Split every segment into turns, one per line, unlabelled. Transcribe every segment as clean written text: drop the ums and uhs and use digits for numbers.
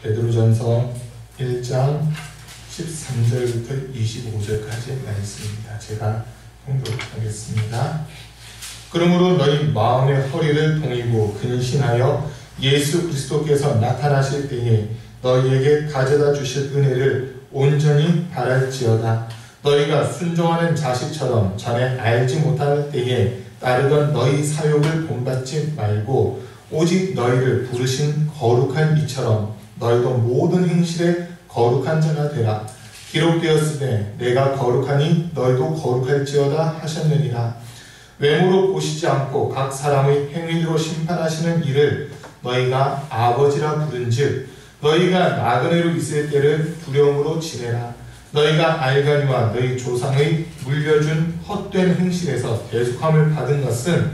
베드로전서 1장 13절부터 25절까지의 말씀입니다. 제가 공독하겠습니다. 그러므로 너희 마음의 허리를 동이고 근신하여 예수 그리스도께서 나타나실 때에 너희에게 가져다 주실 은혜를 온전히 바랄지어다. 너희가 순종하는 자식처럼 전에 알지 못할 때에 따르던 너희 사욕을 본받지 말고 오직 너희를 부르신 거룩한 이처럼 너희도 모든 행실에 거룩한 자가 되라. 기록되었으되 내가 거룩하니 너희도 거룩할지어다 하셨느니라. 외모로 보시지 않고 각 사람의 행위로 심판하시는 이를 너희가 아버지라 부른즉 너희가 나그네로 있을 때를 두려움으로 지내라. 너희가 알거니와 너희 조상의 물려준 헛된 행실에서 대속함을 받은 것은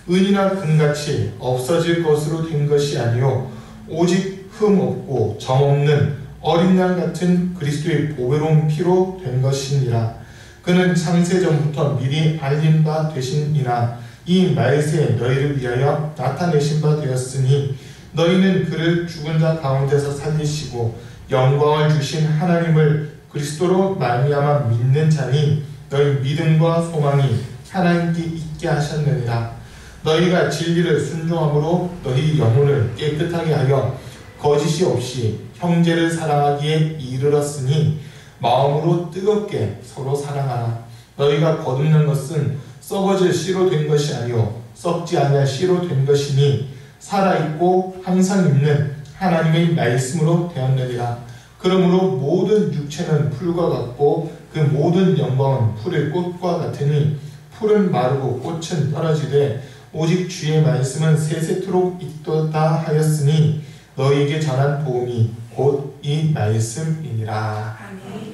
은이나 금같이 없어질 것으로 된 것이 아니요 오직 흠없고 정없는 어린 양 같은 그리스도의 보배로운 피로 된 것이니라. 그는 창세전부터 미리 알린 바 되시니라. 이 말세에 너희를 위하여 나타내신 바 되었으니 너희는 그를 죽은 자 가운데서 살리시고 영광을 주신 하나님을 그리스도로 말미암아 믿는 자니 너희 믿음과 소망이 하나님께 있게 하셨느니라. 너희가 진리를 순종함으로 너희 영혼을 깨끗하게 하여 거짓이 없이 형제를 사랑하기에 이르렀으니 마음으로 뜨겁게 서로 사랑하라. 너희가 거듭난 것은 썩어질 씨로 된 것이 아니요 썩지 아니할 씨로 된 것이니 살아있고 항상 있는 하나님의 말씀으로 되었느니라. 그러므로 모든 육체는 풀과 같고 그 모든 영광은 풀의 꽃과 같으니 풀은 마르고 꽃은 떨어지되 오직 주의 말씀은 세세토록 있도다 하였으니 너희에게 전한 복음이 곧 이 말씀이니라.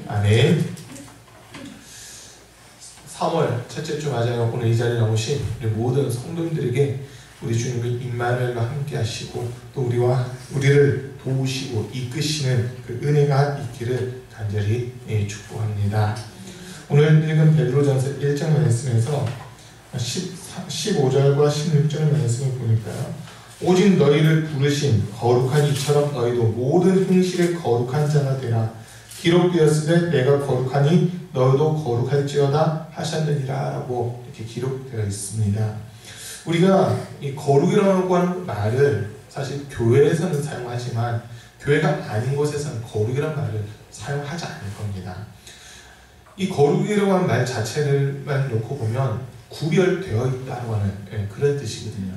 아멘. 3월 첫째 주 맞아요. 오늘 이 자리에 나오신 우리 모든 성도님들에게 우리 주님이 임마누엘과 함께 하시고 또 우리를 도우시고 이끄시는 그 은혜가 있기를 간절히 축복합니다. 오늘 읽은 베드로전서 1장 말씀에서 15절과 16절 말씀을 보니까요. 오직 너희를 부르신 거룩한 이처럼 너희도 모든 행실에 거룩한 자가 되라. 기록되었으되 내가 거룩하니 너희도 거룩할지어다 하셨느니라 라고 이렇게 기록되어 있습니다. 우리가 이 거룩이라고 하는 말을 사실 교회에서는 사용하지만 교회가 아닌 곳에서는 거룩이라는 말을 사용하지 않을 겁니다. 이 거룩이라고 하는 말 자체를만 놓고 보면 구별되어 있다고 하는 그런 뜻이거든요.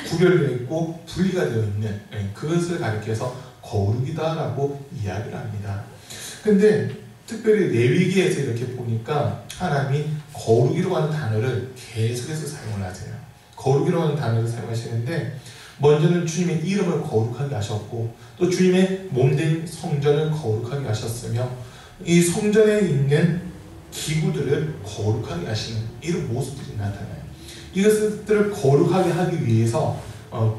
구별되어 있고 분리가 되어 있는 그것을 가리켜서 거룩이다라고 이야기를 합니다. 근데 특별히 레위기에서 이렇게 보니까 하나님이 거룩이라고 하는 단어를 계속해서 사용을 하세요. 거룩이라고 하는 단어를 사용하시는데 먼저는 주님의 이름을 거룩하게 하셨고 또 주님의 몸된 성전을 거룩하게 하셨으며 이 성전에 있는 기구들을 거룩하게 하시는 이런 모습들이 나타나요. 이것들을 거룩하게 하기 위해서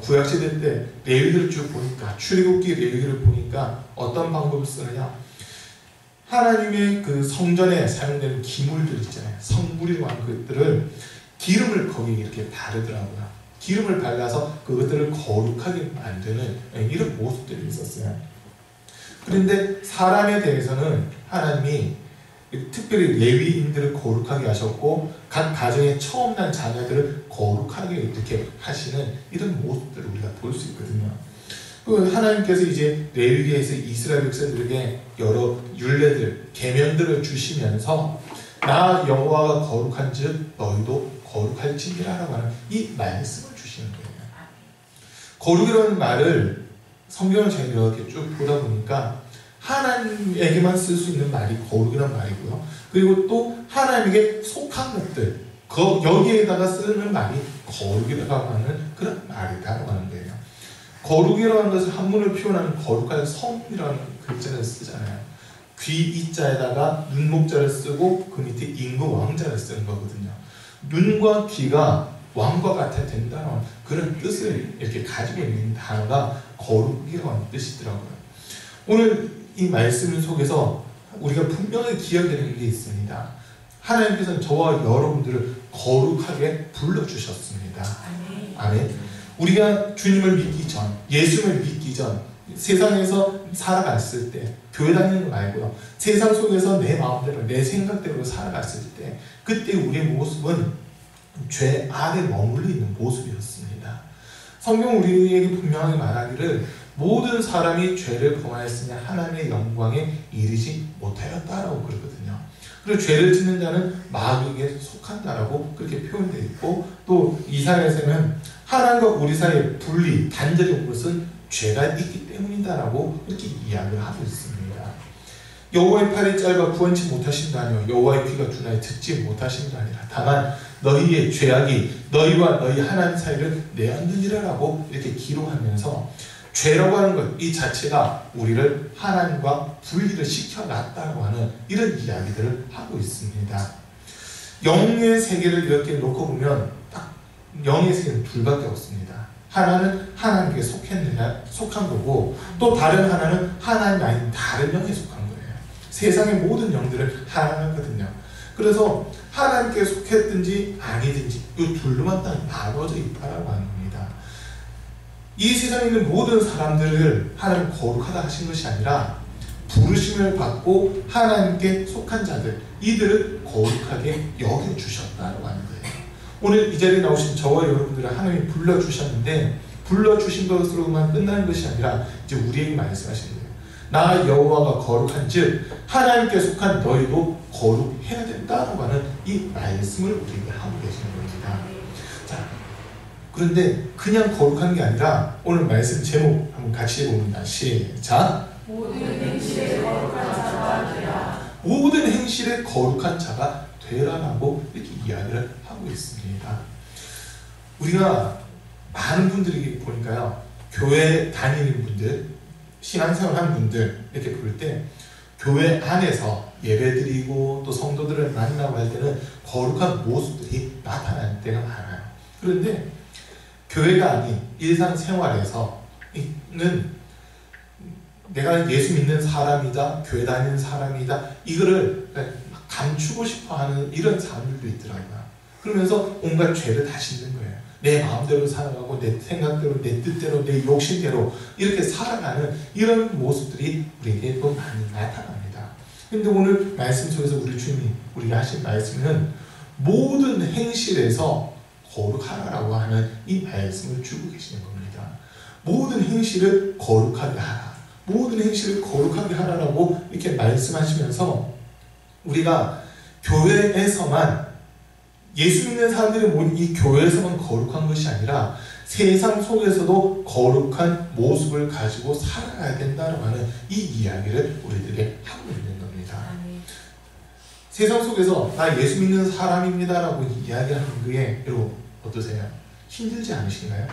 구약시대 때 레위기를 쭉 보니까 출애굽기 레위기를 보니까 어떤 방법을 쓰느냐, 하나님의 그 성전에 사용되는 기물들 있잖아요. 성물이라고 하는 것들을 기름을 거기에 이렇게 바르더라고요. 기름을 발라서 그것들을 거룩하게 만드는 이런 모습들이 있었어요. 그런데 사람에 대해서는 하나님이 특별히 레위인들을 거룩하게 하셨고 각 가정에 처음 난 자녀들을 거룩하게 이렇게 하시는 이런 모습들을 우리가 볼 수 있거든요. 하나님께서 이제 레위기에서 이스라엘 백성들에게 여러 율례들, 계명들을 주시면서 나 여호와가 거룩한즉 너희도 거룩할지니라라고 하는 이 말씀을 주시는 거예요. 거룩이라는 말을 성경을 제가 이렇게 쭉 보다 보니까 하나님에게만 쓸 수 있는 말이 거룩이라는 말이고요. 그리고 또 하나님에게 속한 것들, 여기에다가 쓰는 말이 거룩이라고 하는 그런 말이다라고 하는 거예요. 거룩이라고 하는 것을 한문을 표현하는 거룩한 성이라는 글자를 쓰잖아요. 귀 이자에다가 눈목자를 쓰고 그 밑에 임금 왕자를 쓰는 거거든요. 눈과 귀가 왕과 같아 된다는 그런 뜻을 이렇게 가지고 있는 단어가 거룩이라고 하는 뜻이더라고요. 오늘 이 말씀 속에서 우리가 분명히 기억해야 되는 게 있습니다. 하나님께서는 저와 여러분들을 거룩하게 불러주셨습니다. 아멘. 우리가 주님을 믿기 전, 예수를 믿기 전 세상에서 살아갔을 때, 교회 다니는 거 말고요, 세상 속에서 내 마음대로 내 생각대로 살아갔을 때, 그때 우리의 모습은 죄 아래 머물러 있는 모습이었습니다. 성경 우리에게 분명하게 말하기를 모든 사람이 죄를 범하였으니 하나님의 영광에 이르지 못하였다라고 그러거든요. 그리고 죄를 짓는 자는 마귀에게 속한다라고 그렇게 표현되어 있고, 또 이사야에서는 하나님과 우리 사이의 분리, 단절이 온 것은 죄가 있기 때문이다라고 이렇게 이야기를 하고 있습니다. 여호와의 팔이 짧아 구원치 못하신다며 여호와의 귀가 둔하여 듣지 못하신다 아니라 다만 너희의 죄악이 너희와 너희 하나님 사이를 내었느니라라고 이렇게 기록하면서 죄라고 하는 것 이 자체가 우리를 하나님과 분리를 시켜놨다고 하는 이런 이야기들을 하고 있습니다. 영의 세계를 이렇게 놓고 보면 딱 영의 세계는 둘밖에 없습니다. 하나는 하나님께 속한 거고, 또 다른 하나는 하나님 아닌 다른 영에 속한 거예요. 세상의 모든 영들은 하나거든요. 그래서 하나님께 속했든지 아니든지 이 둘로만 딱 나눠져 있다라고 하는 겁니다. 이 세상에 있는 모든 사람들을 하나님 거룩하다 하신 것이 아니라 부르심을 받고 하나님께 속한 자들, 이들을 거룩하게 여겨주셨다고 하는 거예요. 오늘 이 자리에 나오신 저와 여러분들을 하나님이 불러주셨는데, 불러주신 것으로만 끝나는 것이 아니라 이제 우리에게 말씀하시는 거예요. 나 여호와가 거룩한 즉 하나님께 속한 너희도 거룩해야 된다고 하는 이 말씀을 우리에게 하고 계시는 겁니다. 자, 그런데 그냥 거룩한 게 아니라 오늘 말씀 제목 한번 같이 해봅니다. 시작.
모든 행실에 거룩한 자가 되라.
모든 행실에 거룩한 자가 되라라고 이렇게 이야기를 하고 있습니다. 우리가 많은 분들이 보니까요, 교회 다니는 분들, 신앙생활 하는 분들 이렇게 볼 때 교회 안에서 예배드리고 또 성도들을 만나고 할 때는 거룩한 모습들이 나타날 때가 많아요. 그런데 교회가 아닌 일상생활에서는 내가 예수 믿는 사람이다, 교회 다니는 사람이다, 이거를 감추고 싶어 하는 이런 사람들도 있더라고요. 그러면서 온갖 죄를 다 싣는 거예요. 내 마음대로 살아가고 내 생각대로, 내 뜻대로, 내 욕심대로 이렇게 살아가는 이런 모습들이 우리에게 또 많이 나타납니다. 그런데 오늘 말씀 속에서 우리 주님이 우리가 하신 말씀은 모든 행실에서 거룩하라고 하는 이 말씀을 주고 계시는 겁니다. 모든 행실을 거룩하게 하라. 모든 행실을 거룩하게 하라라고 이렇게 말씀하시면서 우리가 교회에서만, 예수 믿는 사람들이 모인 이 교회에서만 거룩한 것이 아니라 세상 속에서도 거룩한 모습을 가지고 살아가야 된다고 하는 이 이야기를 우리들에게 하고 있는 겁니다. 세상 속에서 나 예수 믿는 사람입니다라고 이야기하는 게 여러분 어떠세요? 힘들지 않으신가요?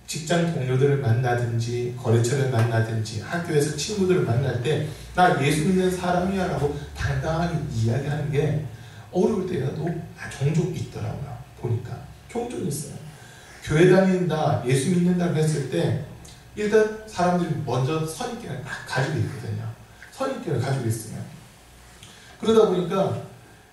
직장 동료들을 만나든지 거래처를 만나든지 학교에서 친구들을 만날 때 나 예수 믿는 사람이야 라고 당당하게 이야기하는 게 어려울 때라도 종종 있더라고요. 보니까 종종 있어요. 교회 다닌다, 예수 믿는다고 했을 때 일단 사람들이 먼저 선입견을 딱 가지고 있거든요. 선입견을 가지고 있으면 그러다 보니까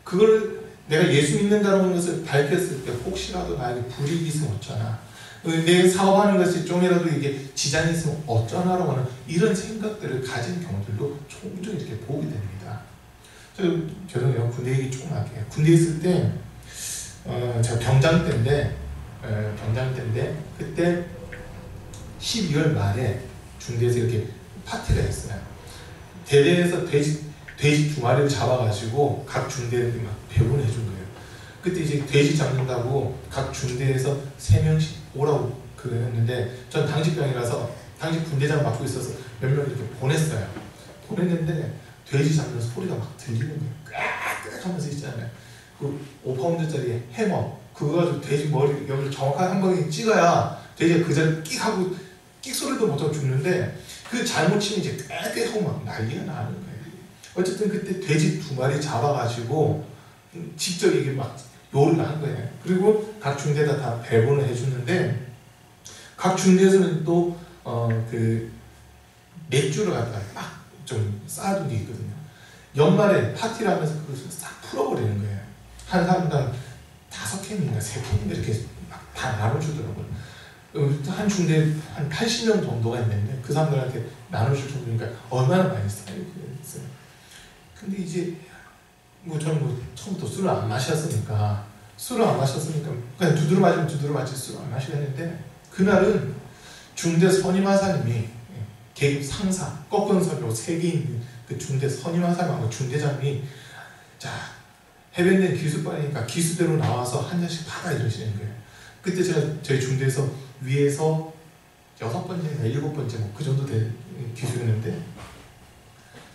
그걸 내가 예수 믿는다는 것을 밝혔을 때 혹시라도 나에게 불이익이 있으면 어쩌나, 내 사업하는 것이 좀이라도 이게 지장이 있으면 어쩌나라고 하는 이런 생각들을 가진 경우들도 종종 이렇게 보게 됩니다. 죄송해요. 군대 얘기 조금 할게요. 군대 있을 때 제가 병장 때인데 그때 12월 말에 중대에서 이렇게 파티가 있어요. 대대에서 돼지 2마리를 잡아가지고 각 중대에 막 배분해 준 거예요. 그때 이제 돼지 잡는다고 각 중대에서 3명씩 오라고 그랬는데 전 당직병이라서 당직 분대장 맡고 있어서 몇 명 이렇게 보냈어요. 보냈는데 돼지 잡는 소리가 막 들리는 거예요. 꽥꽥 하면서 있잖아요. 그 5파운드짜리 해머 그거 가지고 돼지 머리 여기를 정확하게 한 방에 찍어야 돼지가 그 자리에 끽 하고 끽 소리도 못하고 죽는데 그 잘못 치면 이제 꽥꽥 하고 막 난리가 나는 거예요. 어쨌든 그때 돼지 2마리 잡아가지고 직접 이게 막 요리를 한 거예요. 그리고 각 중대에다 다 배분을 해주는데 각 중대에서는 또 그 맥주를 갖다가 막 좀 쌓아둔 게 있거든요. 연말에 파티를 하면서 그것을 싹 풀어버리는 거예요. 한 사람당 5캔인가 3캔인가 이렇게 막 다 나눠주더라고요. 한 중대 한 80명 정도가 있는데 그 사람들한테 나눠줄 정도니까 얼마나 많이 써요. 근데 이제 저는 처음부터 술을 안 마셨으니까 그냥 두드러 맞으면 두드러 맞을 술을 안 마시겠는데 그날은 중대 선임하사님이 계급 상사 꺾은서로 3개 있는 그 중대 선임하사님하고 중대장이 자 해변된 기수반이니까 기수대로 나와서 한 잔씩 받아 이러시는 거예요. 그때 제가 저희 중대에서 위에서 6번째나 7번째 그 정도 된 기수였는데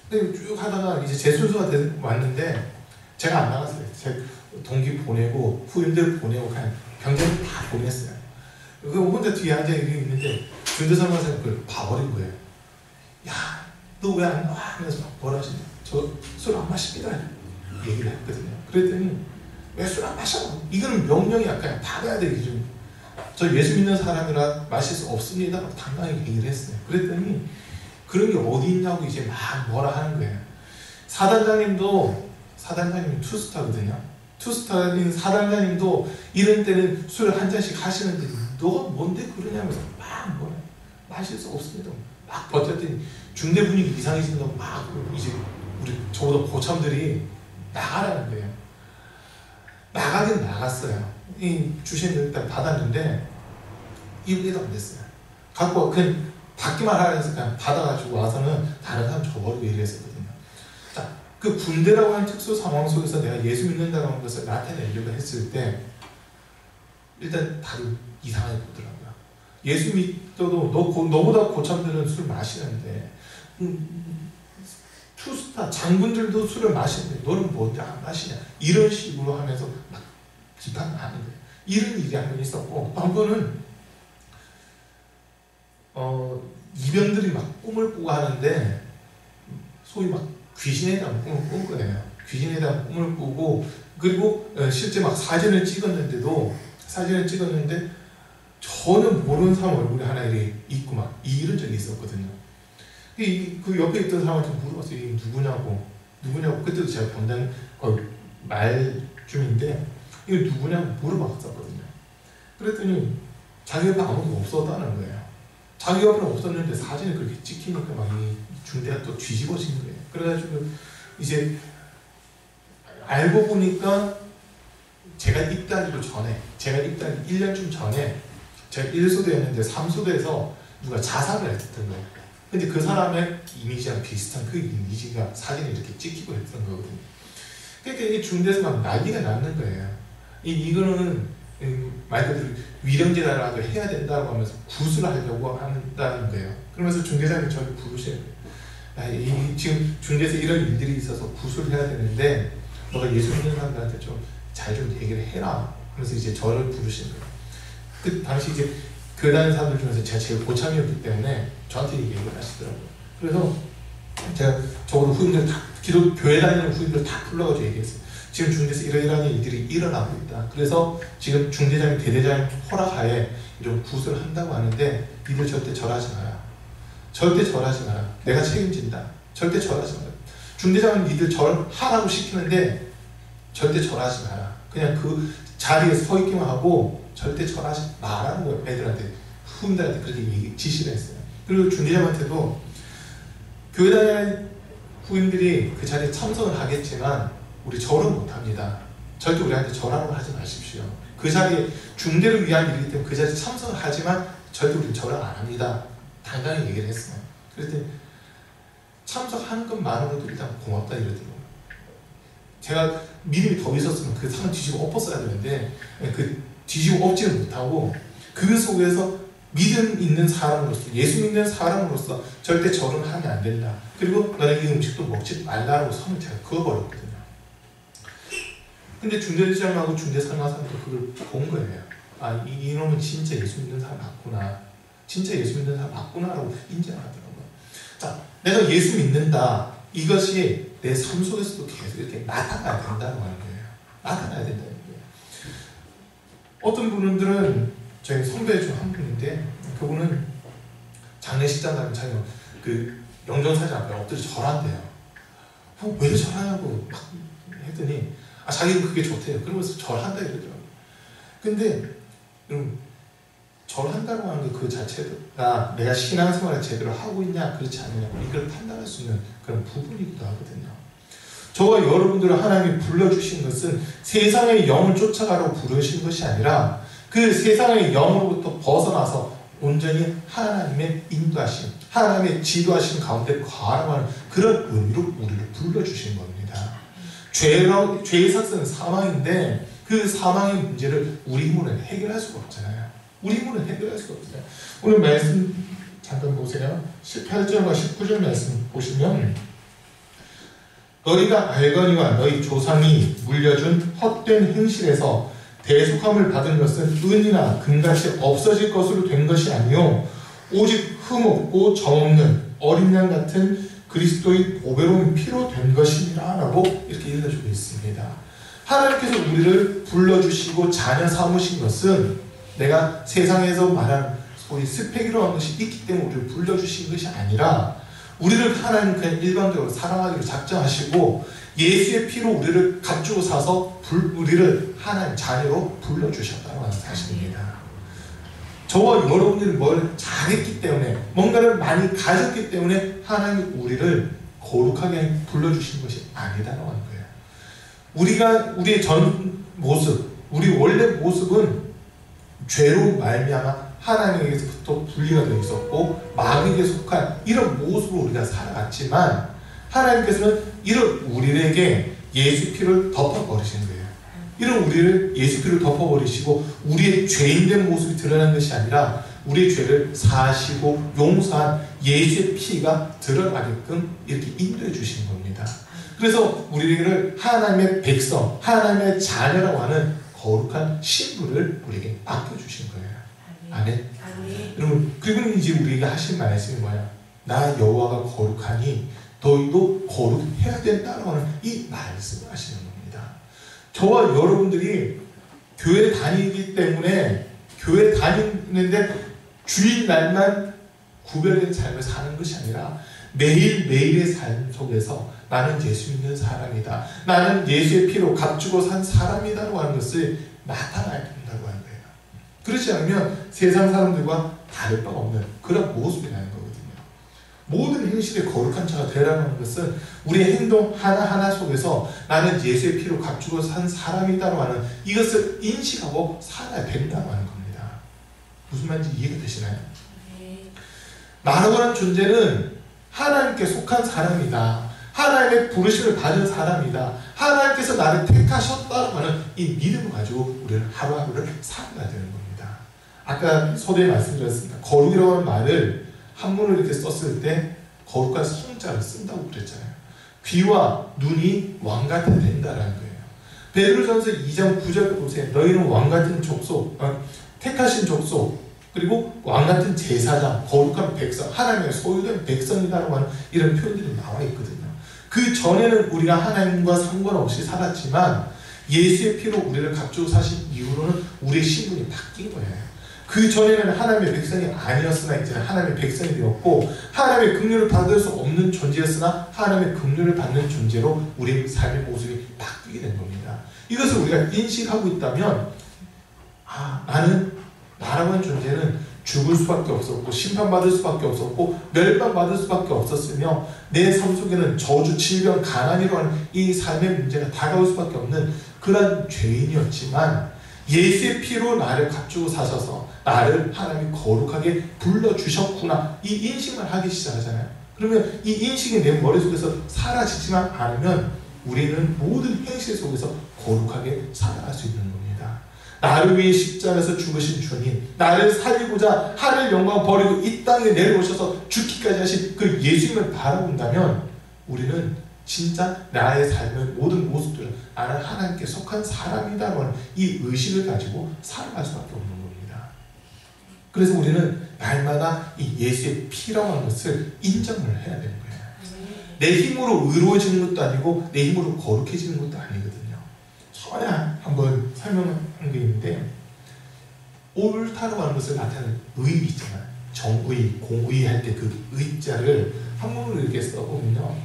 근데 쭉 하다가 이제 제 순서가 왔는데 제가 안 나갔어요. 제 동기 보내고 후임들 보내고 그냥 병장 다 보냈어요. 그 혼자 뒤에 앉아 있는데 중대 선임하사님 그걸 봐버린 거예요. 야, 너 왜 안 나와? 하면서 뭐라 하시냐. 저 술 안 마십니다. 얘기를 했거든요. 그랬더니 왜 술 안 마셔? 이거는 명령이야. 그냥 받아야 돼. 기준. 저 예수 믿는 사람이라 마실 수 없습니다. 당당하게 얘기를 했어요. 그랬더니 그런 게 어디 있냐고 이제 막 뭐라 하는 거예요. 사단장님이 투스타거든요. 투스타인 사단장님도 이런 때는 술을 한 잔씩 하시는데 너가 뭔데 그러냐면서 막 뭐라 마실 수 없습니다. 막 버텼더니 중대 분위기 이상해진다고 막 이제 우리 저보다 고참들이 나가라는 거예요. 나가긴 나갔어요. 이 주신을 일단 받았는데 이해도 안 됐어요. 갖고 그냥 받기만 하면서 그냥 받아가지고 와서는 다른 사람 줘버리고 이랬었거든요. 자, 그 군대라고 하는 특수 상황 속에서 내가 예수 믿는다고 하는 것을 나타내려고 했을 때 일단 다들 이상하게 보더라고요. 예수 믿어도 너보다 고참들은 술 마시는데 투스타 장군들도 술을 마시는데 너는 뭔데 안 마시냐 이런 식으로 하면서 막 비판하는 거예요. 이런 일이 한 번 있었고 또 한 번은 이병들이 막 꿈을 꾸고 하는데 소위 막 귀신에 대한 꿈을 꾼 거예요. 귀신에 대한 꿈을 꾸고 그리고 실제 막 사진을 찍었는데 전혀 모르는 사람 얼굴이 하나 이렇게 있고 막 이런 적이 있었거든요. 그 옆에 있던 사람한테 물어봤어요. 이게 누구냐고 그때도 제가 병장 말쯤인데 이게 누구냐고 물어봤었거든요. 그랬더니 자기 옆에 아무도 없었다는 거예요. 자기 옆에 없었는데 사진을 그렇게 찍히니까 막 이 중대가 또 뒤집어진 거예요. 그래가지고 이제 알고 보니까 제가 입대하기 1년쯤 전에 제가 1소대였는데 3소대에서 누가 자살을 했던 거예요. 근데 그 사람의 이미지랑 비슷한 그 이미지가 사진에 이렇게 찍히고 했던 거거든요. 그러니까 이게 중대에서 막 난리가 났는 거예요. 이거는 말 그대로 위령제다라도 해야 된다고 하면서 구술을 하려고 한다는 거예요. 그러면서 중대장이 저를 부르시는 거예요. 지금 중대에서 이런 일들이 있어서 구술을 해야 되는데 너가 예수 믿는 사람들한테 좀 잘 좀 얘기를 해라. 그래서 이제 저를 부르시는 거예요. 그 당시 이제 교회 사람들 중에서 제가 제일 고참이었기 때문에 저한테 얘기를 하시더라고요. 그래서 제가 적어도 후임들 다 교회 다니는 후임들 다 불러가지고 얘기했어요. 지금 중대에서 이러이러한 일들이 일어나고 있다. 그래서 지금 중대장님, 대대장님 허락하에 이런 구술을 한다고 하는데 니들 절대 절하지 마라. 절대 절하지 마라. 내가 책임진다. 절대 절하지 마라. 중대장은 니들 절하라고 시키는데 절대 절하지 마라. 그냥 그 자리에 서 있기만 하고 절대 절하지 마라는 거예요. 애들한테, 후임들한테 그렇게 지시를 했어요. 그리고 중대장한테도 교회 다니는 후임들이 그 자리에 참석을 하겠지만 우리 절은 못합니다. 절대 우리한테 절하라고 하지 마십시오. 그 자리에 중대를 위한 일이기 때문에 그 자리에 참석을 하지만 절대 우리는 절을 안 합니다. 당당히 얘기를 했어요. 그랬더니 참석하는 것만으로도 일단 고맙다 이러더라고요. 제가 믿음이 더 있었으면 그 상을 뒤집어 엎었어야 되는데 그 뒤집어 엎지는 못하고 그 속에서 믿음 있는 사람으로서, 예수 믿는 사람으로서 절대 절은 하면 안 된다. 그리고 너는 이 음식도 먹지 말라고 선을 제가 그어버렸거든요. 근데 중대장하고 중대사령사도 그걸 본 거예요. 아, 이놈은 진짜 예수 믿는 사람 맞구나. 진짜 예수 믿는 사람 맞구나라고 인정하더라고요. 자, 내가 예수 믿는다. 이것이 내 삶 속에서도 계속 이렇게 나타나야 된다고 하는 거예요. 나타나야 된다는 거예요. 어떤 분들은 저희 선배 중 한 분인데 그분은 장례식장 가면 자기가 그 영정사진 앞에 엎드려 절한대요. 왜 절하냐고 막 했더니 자기는 그게 좋대요. 그러면서 절한다 이러더라고요. 근데 절한다고 하는 것 그 자체가 내가 신앙생활을 제대로 하고 있냐 그렇지 않느냐 이걸 판단할 수 있는 그런 부분이기도 하거든요. 저와 여러분들을 하나님이 불러주신 것은 세상의 영을 쫓아가라고 부르신 것이 아니라 그 세상의 영으로부터 벗어나서 온전히 하나님의 인도하심, 하나님의 지도하심 가운데 거하라는 그런 의미로 우리를 불러주신 겁니다. 죄의 삭스는 사망인데 그 사망의 문제를 우리 힘으로는 해결할 수가 없잖아요. 우리 힘으로는 해결할 수가 없어요. 오늘 말씀 잠깐 보세요. 18절과 19절 말씀 보시면 너희가 알거니와 너희 조상이 물려준 헛된 행실에서 대속함을 받은 것은 은이나 금같이 없어질 것으로 된 것이 아니요 오직 흠없고 점없는 어린 양 같은 그리스도의 보배로운 피로 된 것이니라 라고 이렇게 읽어주고 있습니다. 하나님께서 우리를 불러주시고 자녀 삼으신 것은 내가 세상에서 말하는 소위 스펙이라고 하는 것이 있기 때문에 우리를 불러주신 것이 아니라 우리를 하나님 그냥 일반적으로 사랑하기로 작정하시고 예수의 피로 우리를 값주고 사서 우리를 하나님 자녀로 불러주셨다고 하는 사실입니다. 저와 여러분들이 뭘 잘했기 때문에 뭔가를 많이 가졌기 때문에 하나님이 우리를 거룩하게 불러주신 것이 아니다라고 하는 거예요. 우리의 전 모습, 우리 원래 모습은 죄로 말미암아 하나님에게서부터 분리가 되어 있었고 마귀에게 속한 이런 모습으로 우리가 살아갔지만 하나님께서는 이런 우리에게 예수 피를 덮어버리신 거예요. 이런 우리를 예수 피를 덮어버리시고 우리의 죄인된 모습이 드러난 것이 아니라 우리의 죄를 사하시고 용서한 예수의 피가 드러나게끔 이렇게 인도해 주신 겁니다. 그래서 우리를 하나님의 백성, 하나님의 자녀라고 하는 거룩한 신분을 우리에게 맡겨주신 거예요. 아멘. 여러분, 그분이 이제 우리에게 하신 말씀이 뭐야? 나 여호와가 거룩하니 너희도 거룩해야 된다라고 하는 이 말씀을 하시는 겁니다. 저와 여러분들이 교회 다니기 때문에 교회 다니는데 주일날만 구별된 삶을 사는 것이 아니라 매일매일의 삶 속에서 나는 예수 믿는 사람이다. 나는 예수의 피로 값주고 산 사람이다라고 하는 것을 나타나야 된다고 하는 거예요. 그렇지 않으면 세상 사람들과 다를 바가 없는 그런 모습이 나는 거거든요. 모든 행실에 거룩한 자가 되라는 것은 우리의 행동 하나하나 속에서 나는 예수의 피로 값주고 산 사람이다라고 하는 이것을 인식하고 살아야 된다고 하는 겁니다. 무슨 말인지 이해가 되시나요? 나라고 하는 존재는 하나님께 속한 사람이다. 하나님의 부르심을 받은 사람이다. 하나님께서 나를 택하셨다고 하는 이 믿음을 가지고 우리는 하루하루를 살아가야 되는 겁니다. 아까 소대에 말씀드렸습니다. 거룩이라고 하는 말을 한문으로 이렇게 썼을 때 거룩한 성자를 쓴다고 그랬잖아요. 귀와 눈이 왕같아 된다라는 거예요. 베드로전서 2장 9절을 보세요. 너희는 왕같은 족속, 택하신 족속, 그리고 왕같은 제사장, 거룩한 백성, 하나님의 소유된 백성이다라고 하는 이런 표현들이 나와 있거든요. 그 전에는 우리가 하나님과 상관없이 살았지만 예수의 피로 우리를 값주고 사신 이후로는 우리의 신분이 바뀐 거예요. 그 전에는 하나님의 백성이 아니었으나 이제는 하나님의 백성이 되었고 하나님의 긍휼을 받을 수 없는 존재였으나 하나님의 긍휼을 받는 존재로 우리의 삶의 모습이 바뀌게 된 겁니다. 이것을 우리가 인식하고 있다면 나는 나라고 하는 존재는 죽을 수밖에 없었고 심판받을 수밖에 없었고 멸망받을 수밖에 없었으며 내 삶 속에는 저주, 질병, 가난이로 하는 이 삶의 문제가 다가올 수밖에 없는 그런 죄인이었지만 예수의 피로 나를 값주고 사셔서 나를 하나님이 거룩하게 불러주셨구나 이 인식만 하기 시작하잖아요. 그러면 이 인식이 내 머릿속에서 사라지지만 않으면 우리는 모든 행실 속에서 거룩하게 살아갈 수 있는 겁니다. 나를 위해 십자가에서 죽으신 주님, 나를 살리고자 하늘 영광 버리고 이 땅에 내려오셔서 죽기까지 하신 그 예수님을 바라본다면 우리는 진짜 나의 삶의 모든 모습들은 나는 하나님께 속한 사람이다라고 하는 이 의식을 가지고 살아갈 수밖에 없는 겁니다. 그래서 우리는 날마다 이 예수의 피라고 하는 것을 인정을 해야 되는 거예요. 내 힘으로 의로워지는 것도 아니고 내 힘으로 거룩해지는 것도 아니거든요. 전에 한번 설명한 게 있는데 옳다라고 하는 것을 나타내는 의 있잖아요. 정의, 공의 할 때 그 의자를 한문으로 이렇게 써보면요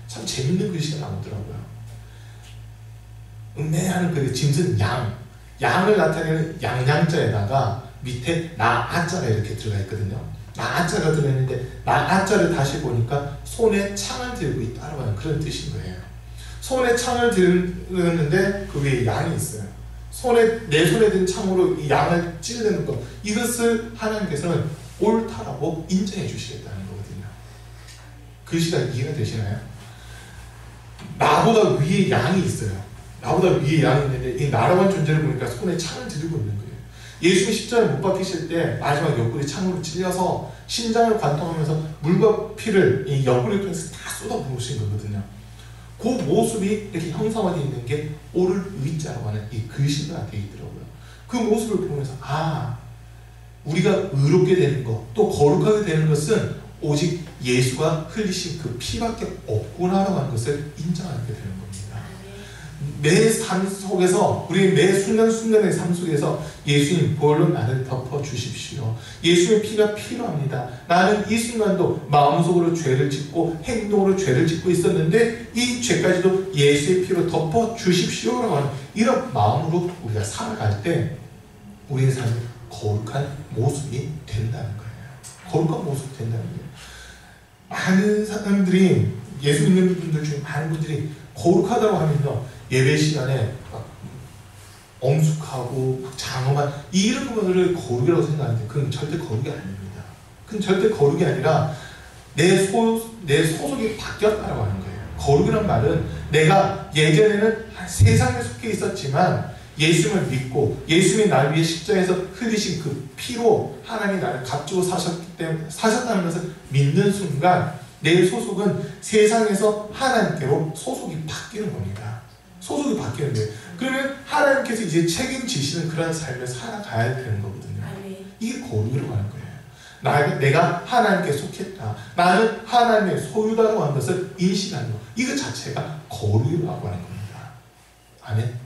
참 재밌는 글씨가 나오더라고요. 음매하는 그 짐승 양을 나타내는 양자에다가 밑에 나아자가 이렇게 들어가 있거든요. 나아자가 들어있는데 나아자를 다시 보니까 손에 창을 들고 있다라고 하는 그런 뜻인 거예요. 손에 창을 들었는데 그 위에 양이 있어요. 내 손에 든 창으로 이 양을 찌르는 것, 이것을 하나님께서는 옳다라고 인정해 주시겠다는 거거든요. 글씨가 이해가 되시나요? 나보다 위에 양이 있어요. 나보다 위에 양이 있는데 이 나라고 하는 존재를 보니까 손에 창을 들고 있는 거예요. 예수님이 십자가에 못 박히실 때 마지막 옆구리 창으로 찔려서 심장을 관통하면서 물과 피를 이 옆구리를 통해서 다 쏟아부으신 거거든요. 그 모습이 이렇게 형상화되어 있는 게 오를 의자라고 하는 이 글씨가 되어 있더라고요. 그 모습을 보면서 우리가 의롭게 되는 것, 또 거룩하게 되는 것은 오직 예수가 흘리신 그 피밖에 없구나라고 하는 것을 인정하게 되는 겁니다. 내 삶 속에서, 우리 매 순간순간의 삶 속에서 예수님 보혈로 나를 덮어주십시오. 예수의 피가 필요합니다. 나는 이 순간도 마음속으로 죄를 짓고 행동으로 죄를 짓고 있었는데 이 죄까지도 예수의 피로 덮어주십시오라고 하는 이런 마음으로 우리가 살아갈 때 우리의 삶이 거룩한 모습이 된다는 거예요. 거룩한 모습이 된다는 거예요. 많은 사람들이, 예수 믿는 분들 중에 많은 분들이 거룩하다고 하면요, 예배 시간에 막 엄숙하고 막 장엄한 이런 것을 거룩이라고 생각하는데 그건 절대 거룩이 아닙니다. 그건 절대 거룩이 아니라 내 소속이 바뀌었다고 하는 거예요. 거룩이란 말은 내가 예전에는 세상에 속해 있었지만 예수님을 믿고 예수님이 나를 위해 십자가에서 흘리신 그 피로 하나님이 나를 값주고 사셨다는 것을 믿는 순간 내 소속은 세상에서 하나님께로 소속이 바뀌는 겁니다. 소속이 바뀌는 거예요. 그러면 하나님께서 이제 책임지시는 그런 삶을 살아가야 되는 거거든요. 이게 거룩이라고 하는 거예요. 내가 하나님께 속했다. 나는 하나님의 소유다라고 하는 것을 인식하는 것. 이거 자체가 거룩이라고 하는 겁니다. 아멘.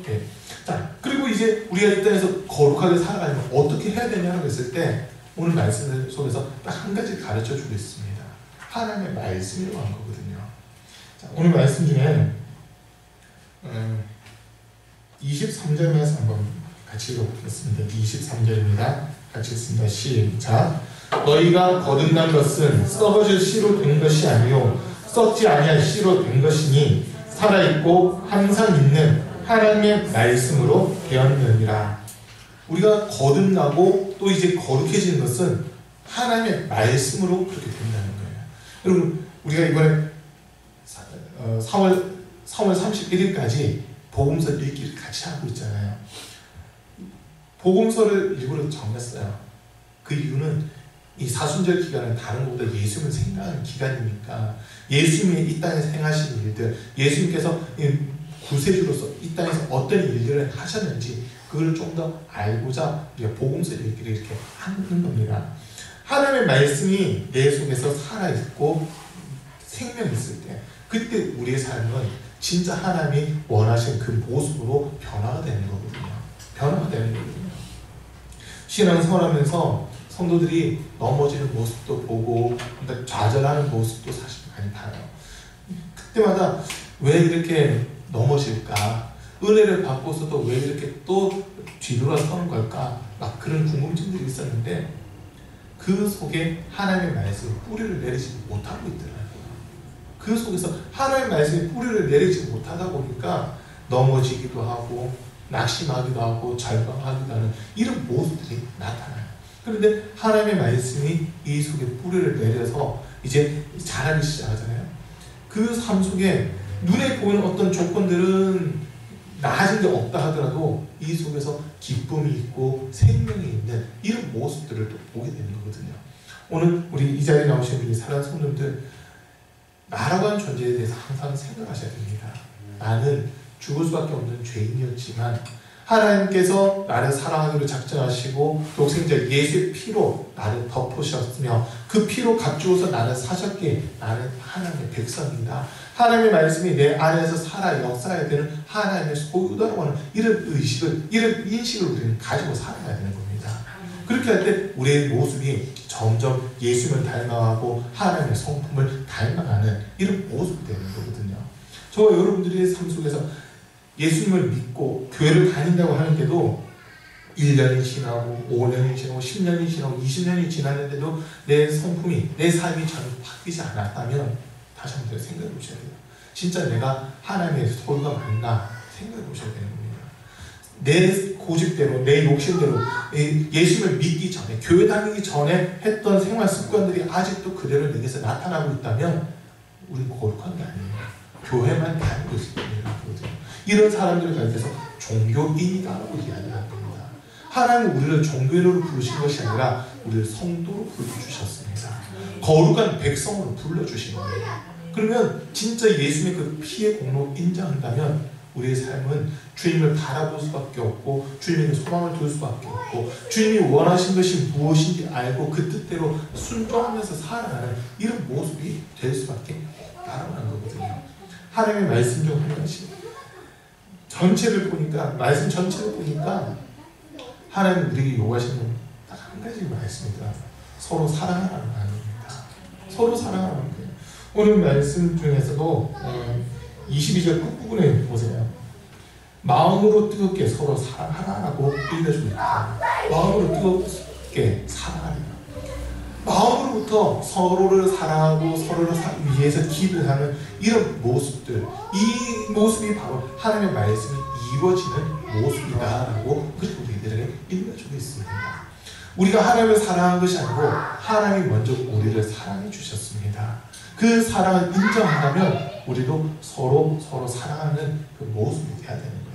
네. 자, 그리고 이제 우리가 이 땅에서 거룩하게 살아가려면 어떻게 해야 되냐고 했을 때 오늘 말씀 속에서 딱 한 가지 가르쳐 주고 있습니다. 하나님의 말씀이라고 하는 거거든요. 자, 오늘 말씀 중에 23절 말씀 한번 같이 읽어보겠습니다. 23절입니다. 같이 읽습니다. 시작. 너희가 거듭난 것은 썩어질 씨로 된 것이 아니요 썩지 아니할 씨로 된 것이니 살아있고 항상 있는 하나님의 말씀으로 되었느니라. 우리가 거듭나고 또 이제 거룩해지는 것은 하나님의 말씀으로 그렇게 된다는 거예요. 여러분, 우리가 이번에 3월 31일까지 복음서 읽기를 같이 하고 있잖아요. 복음서를 일부러 정했어요. 그 이유는 이 사순절 기간은 다른 것보다 예수님을 생각하는 기간이니까 예수님이 이 땅에서 행하신 일들, 예수님께서 구세주로서 이 땅에서 어떤 일들을 하셨는지 그걸 좀 더 알고자 우리가 복음서 읽기를 이렇게 하는 겁니다. 하나님의 말씀이 내 속에서 살아있고 생명이 있을 때 그때 우리의 삶은 진짜 하나님이 원하신 그 모습으로 변화가 되는 거거든요. 변화가 되는 거거든요. 신앙생활하면서 성도들이 넘어지는 모습도 보고 좌절하는 모습도 사실 많이 봐요. 그때마다 왜 이렇게 넘어질까? 은혜를 받고서도 왜 이렇게 또 뒤돌아서는 걸까? 막 그런 궁금증들이 있었는데 그 속에 하나님의 말씀이 뿌리를 내리지 못하고 있더라고요. 그 속에서 하나님의 말씀이 뿌리를 내리지 못하다 보니까 넘어지기도 하고 낙심하기도 하고 절망하기도 하는 이런 모습들이 나타나요. 그런데 하나님의 말씀이 이 속에 뿌리를 내려서 이제 자라기 시작하잖아요. 그 삶 속에 눈에 보이는 어떤 조건들은 나아진 게 없다 하더라도 이 속에서 기쁨이 있고 생명이 있는 이런 모습들을 또 보게 되는 거거든요. 오늘 우리 이 자리에 나오신 우리 사랑하는 성도님들, 나라고 하는 존재에 대해서 항상 생각하셔야 됩니다. 나는 죽을 수밖에 없는 죄인이었지만 하나님께서 나를 사랑하기로 작정하시고 독생자 예수의 피로 나를 덮으셨으며 그 피로 값주어서 나를 사셨기에 나는 하나님의 백성이다. 하나님의 말씀이 내 안에서 살아 역사해야 되는 하나님의 소유다라고 하는 이런 의식을, 이런 인식을 우리는 가지고 살아야 되는 겁니다. 그렇게 할 때 우리의 모습이 점점 예수님을 닮아가고 하나님의 성품을 닮아가는 이런 모습이 되는 거거든요. 저와 여러분들의 삶 속에서 예수님을 믿고 교회를 다닌다고 하는데도 1년이 지나고 5년이 지나고 10년이 지나고 20년이 지났는데도 내 성품이, 내 삶이 전혀 바뀌지 않았다면 다시 한번 생각해 보셔야 돼요. 진짜 내가 하나님의 소유가 맞나 생각해 보셔야 되는 겁니다. 내 고집대로, 내 욕심대로 예수를 믿기 전에, 교회 다니기 전에 했던 생활 습관들이 아직도 그대로 내게서 나타나고 있다면 우리는 거룩한 게 아니에요. 교회만 다니고 있을 뿐이라는 거거든요. 이런 사람들을 가리켜서 종교인이다라고 이야기합니다. 하나님은 우리를 종교인으로 부르신 것이 아니라 우리를 성도로 불러주셨습니다. 거룩한 백성으로 불러주신 거예요. 그러면 진짜 예수님의 그 피의 공로 인정한다면 우리의 삶은 주님을 바라볼 수밖에 없고 주님에게 소망을 둘 수밖에 없고 주님이 원하신 것이 무엇인지 알고 그 뜻대로 순종하면서 살아가는 이런 모습이 될 수밖에 없다는 거거든요. 하나님의 말씀 중 한 가지 전체를 보니까, 말씀 전체를 보니까 하나님 우리에게 요구하시는 딱 한 가지 말씀입니다. 서로 사랑하라는 말입니다. 서로 사랑하라는 거예요. 오늘 말씀 중에서도 22절 끝부분에 보세요. 마음으로 뜨겁게 서로 사랑하라고 읽어주고 있다. 마음으로 뜨겁게 사랑하라. 마음으로부터 서로를 사랑하고 서로를 위해서 기도하는 이런 모습들, 이 모습이 바로 하나님의 말씀이 이루어지는 모습이다라고 우리들에게 읽어주고 있습니다. 우리가 하나님을 사랑한 것이 아니고 하나님이 먼저 우리를 사랑해 주셨습니다. 그 사랑을 인정한다면 우리도 서로 사랑하는 그 모습이 되어야 되는 거예요.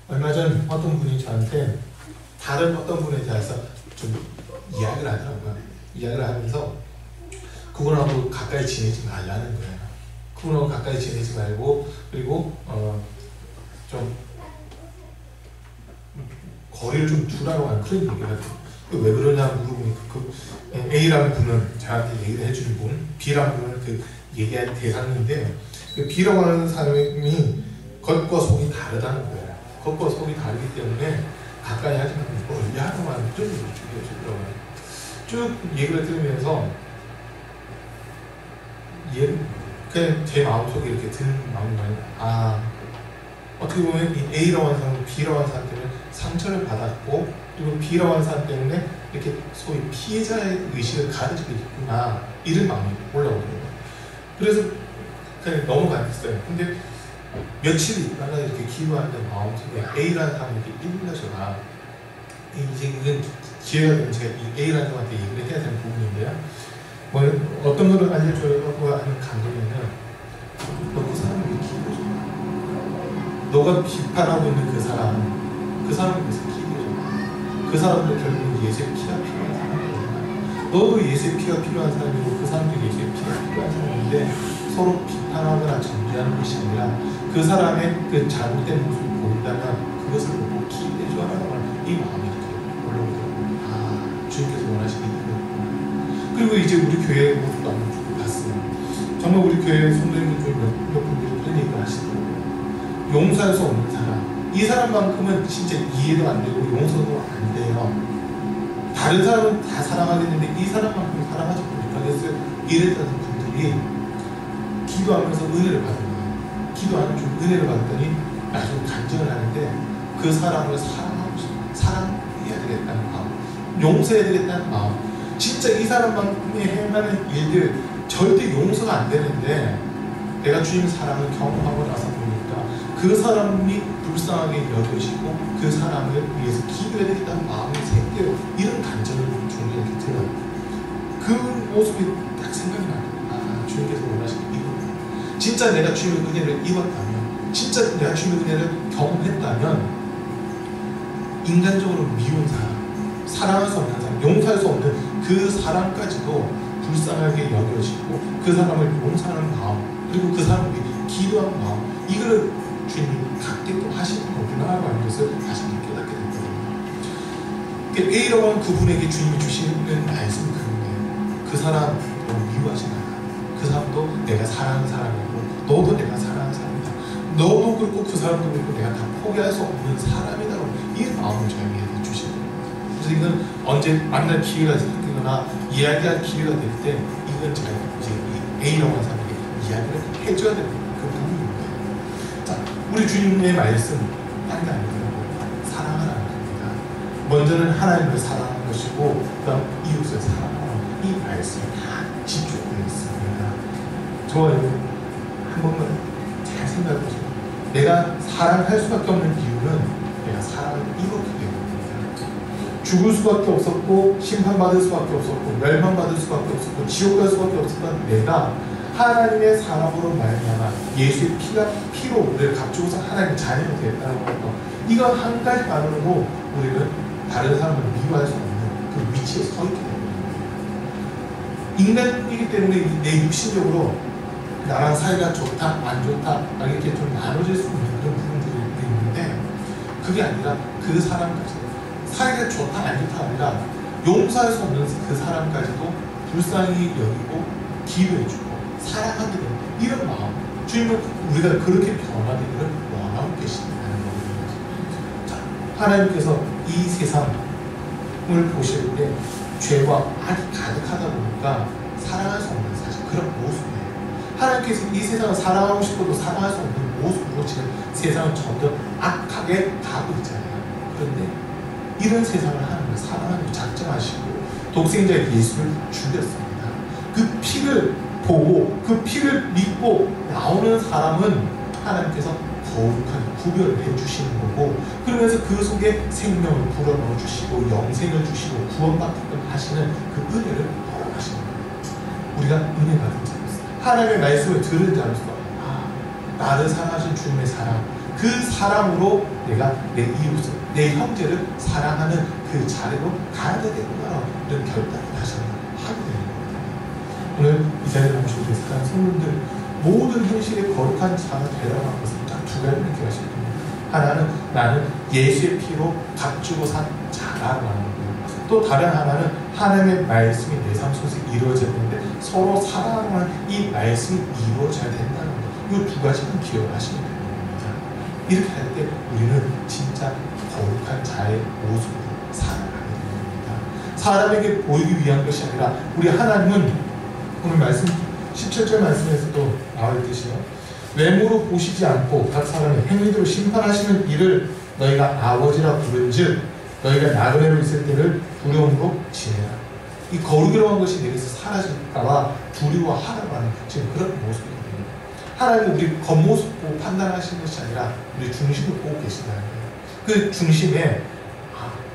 얼마 전 어떤 분이 저한테 다른 어떤 분에 대해서 좀 이야기를 하더라고요. 이야기를 하면서 그분하고 가까이 지내지 말라는 거예요. 그분하고 가까이 지내지 말고, 그리고 좀 거리를 좀 두라고 하는 그런 얘기를 하더라고요. 왜 그러냐고 물어보니까 그 A라는 분은 저한테 얘기를 해주는 분, B라는 분은 그 얘기할 대상인데, 그 B라고 하는 사람이 겉과 속이 다르다는 거예요. 겉과 속이 다르기 때문에 가까이 하지 말고 멀리 하나만 좀 얘기해주더라고요. 쭉 얘기를 들으면서 그냥 제 마음속에 이렇게 드는 마음이 어떻게 보면 이 A라고 하는 사람은 B라고 하는 사람 때문에 상처를 받았고, 그리고 B라고 하는 사람 때문에 이렇게 소위 피해자의 의식을 가지고 있구나, 이런 마음이 올라오더라고요. 그래서 그냥 넘어갔어요. 근데 며칠 있다가 이렇게 기도하는데 마음속에 A라는 사람이 이렇게 읽어져가, 이제 이건 기회가 되면 제가 이 A라는 사람한테 얘기를 해야 되는 부분인데요. 뭐 어떤 거를 알려줘라고 하는 감정이면, 너 그 사람을 왜 기도해줘? 너가 비판하고 있는 그 사람을 위해서 기도해줘. 그 사람도 결국 예수의 피가 필요한 사람이야. 너도 예수의 피가 필요한 사람이고 그 사람도 예수의 피가 필요한 사람인데 서로 비판하거나 정죄하는 것이 아니라 그 사람의 그 잘못된 모습을 보인다면 그것을 보고 기도해줘라고 하는 이 마음이 이렇게 올라오더라고요. 주님께서 원하시는 이거였구나. 그리고 이제 우리 교회 모습도 한번 봤어요. 정말 우리 교회 성도님들 중에 몇 분들이 그런 얘기를 하시더라고요. 용서할 수 없는 사람, 이 사람만큼은 진짜 이해도 안 되고 용서도 안 돼요. 다른 사람은 다 사랑하겠는데 이 사람만큼 사랑하지 못하겠어요. 이랬던 분들이 기도하면서 은혜를 받은 거예요. 기도하는 중 은혜를 받았더니 나중에 간증을 하는데 그 사람을 사랑해야 되겠다는 마음, 용서해야 되겠다는 마음, 진짜 이 사람만큼이 행하는 일들 절대 용서가 안 되는데 내가 주님 사랑을 경험하고 나서 보니까 그 사람이 불쌍하게 여겨지고 그 사람을 위해서 기도해야 되겠다는 마음이 생겨요. 이런 간증을 종종 이렇게 들어요. 그 모습이 딱 생각이 나요. 주님께서 원하시는 이거. 진짜 내가 주님의 은혜를 입었다면, 진짜 내가 주님의 은혜를 경험했다면 인간적으로 미운 사람, 사랑할 수 없는 사람, 용서할 수 없는 그 사람까지도 불쌍하게 여겨지고 그 사람을 용서하는 마음, 그리고 그 사람을 위해 기도하는 마음, 이걸 주님이 갖게끔 하시는 거구나 라는 것을 다시 깨닫게 됐거든요. A라고 하는 그분에게 주님이 주시는 말씀은 그런데 그 사람 너무 미워하지 마라. 그 사람도 내가 사랑하는 사람이고 너도 내가 사랑하는 사람이다. 너도 그렇고 그 사람도 그렇고 내가 다 포기할 수 없는 사람이다. 이 마음을 저에게 주시는 거예요. 그래서 이건 언제 만날 기회가 생기거나 이야기할 기회가 될 때 이건 제가 이제 A라고 하는 사람에게 이야기를 해줘야 되는 그 부분인 거예요. 자, 우리 주님의 말씀 딴 게 아니더라고요. 사랑하라는 겁니다. 먼저는 하나님을 사랑하는 것이고 그 다음 이웃을 사랑하는 이 말씀이 다 집중되어 있습니다. 좋아요. 한 번만 잘 생각해보세요. 내가 사랑할 수밖에 없는 이유는 내가 사랑을 이뤘기 때문입니다. 죽을 수밖에 없었고 심판받을 수밖에 없었고 멸망받을 수밖에 없었고 지옥 갈 수밖에 없었던 내가 하나님의 사랑으로 말미암아 예수의 피로 우리를 값주고서 하나님의 자녀가 되었다는 것, 이거 한 가지만으로도 우리는 다른 사람을 미워할 수 없는 그 위치에 서 있게 됩니다. 인간이기 때문에 내 육신적으로 나랑 사이가 좋다 안 좋다 이렇게 좀 나눠질 수 있는 그런 부분들이 있는데, 그게 아니라 그 사람까지 사이가 좋다 안 좋다 아니라 용서할 수 없는 그 사람까지도 불쌍히 여기고 기도해주고 사랑하게 되는 이런 마음, 주님은 우리가 그렇게 변화되기를 원하고 계신다는 겁니다. 자, 하나님께서 이 세상을 보실 때 죄와 악이 가득하다 보니까 사랑할 수 없는 사실 그런 모습이에요. 하나님께서 이 세상을 사랑하고 싶어도 사랑할 수 없는 모습으로 지금 세상은 점점 악하게 가고 있잖아요. 그런데 이런 세상을 하나님을 사랑하는 작정하시고 독생자 예수를 죽였습니다. 그 피를 보고 그 피를 믿고 나오는 사람은 하나님께서 거룩하게 구별을 해주시는 거고, 그러면서 그 속에 생명을 불어넣어 주시고 영생을 주시고 구원받게끔 하시는 그 은혜를 허락하시는 거예요. 우리가 은혜 받은 자로서 하나님의 말씀을 들은 자로서 나를 사랑하신 주님의 사랑, 그 사랑으로 내가 내 이웃을 내 형제를 사랑하는 그 자리로 가야 되겠구나, 이런 결단을 다시 한번 하게 되는 겁니다. 오늘 이 자리에 오신 우리 사랑하는 성도님들, 모든 형식의 거룩한 자가 되라고 한 것은 딱 두 가지를 기억하실 겁니다. 하나는 나는 예수의 피로 값주고 산 자라고 하는 거고요. 또 다른 하나는 하나님의 말씀이 내 삶 속에서 이루어졌는데 서로 사랑하는 이 말씀이 이루어져야 된다는 것, 이 두 가지는 기억을 하시면 됩니다. 이렇게 할 때 우리는 진짜 거룩한 자의 모습으로 살아가게 됩니다. 사람에게 보이기 위한 것이 아니라 우리 하나님은 오늘 말씀 17절 말씀에서도 나와 있듯이요, 외모로 보시지 않고 각 사람의 행위대로 심판하시는 이를 너희가 아버지라 부른즉 너희가 나그네로 있을 때를 두려움으로 지내라. 이 거룩이라고 한 것이 내게서 사라질까봐 두려워하라고 하는 지금 그런 모습이거든요. 하나님은 우리 겉모습 보고 판단하시는 것이 아니라 우리 중심을 보고 계신다는 거예요. 그 중심에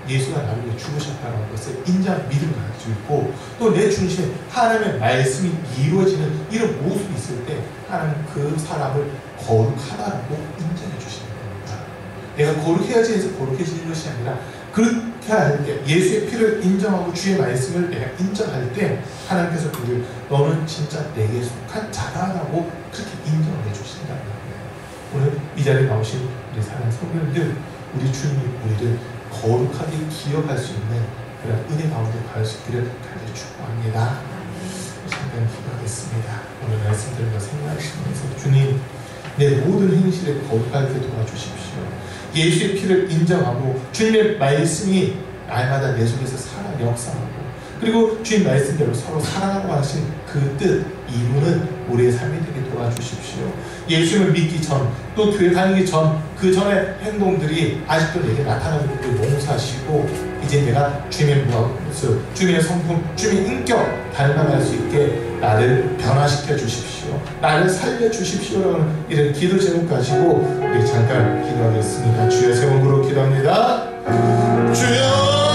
예수가 나를 위해 죽으셨다는 것을 인정한 믿음을 가지고 있고, 또 내 중심에 하나님의 말씀이 이루어지는 이런 모습이 있을 때 하나님 그 사람을 거룩하다라고 인정해 주시는 겁니다. 내가 거룩해야지 해서 거룩해지는 것이 아니라 그렇게 할 때 예수의 피를 인정하고 주의 말씀을 내가 인정할 때 하나님께서 우리를 너는 진짜 내게 속한 자다라고 그렇게 인정해 주신다는 거예요. 오늘 이 자리에 나오신 우리 사랑하는 성도님들, 우리 주님이 우리를 거룩하게 기억할 수 있는 그런 은혜 가운데 갈 수 있기를 간절히 축복합니다. 잠깐 기도하겠습니다. 오늘 말씀 들은 거 생각하시면서 주님, 내 모든 행실에 거룩하게 도와주십시오. 예수의 피를 인정하고 주님의 말씀이 날마다 내 속에서 살아 역사하고, 그리고 주님 말씀대로 서로 사랑하고 하신 그 뜻 이루는 우리의 삶이 되게 도와주십시오. 예수를 믿기 전, 또 교회 다니기 전, 그 전의 행동들이 아직도 내게 나타나는 것을 용서하시고, 이제 내가 주님의 모습, 주님의 성품, 주님의 인격 닮아갈 수 있게 나를 변화시켜 주십시오. 나를 살려 주십시오라는 이런 기도 제목 가지고 우리 잠깐 기도하겠습니다. 주의 제목으로 기도합니다. 주여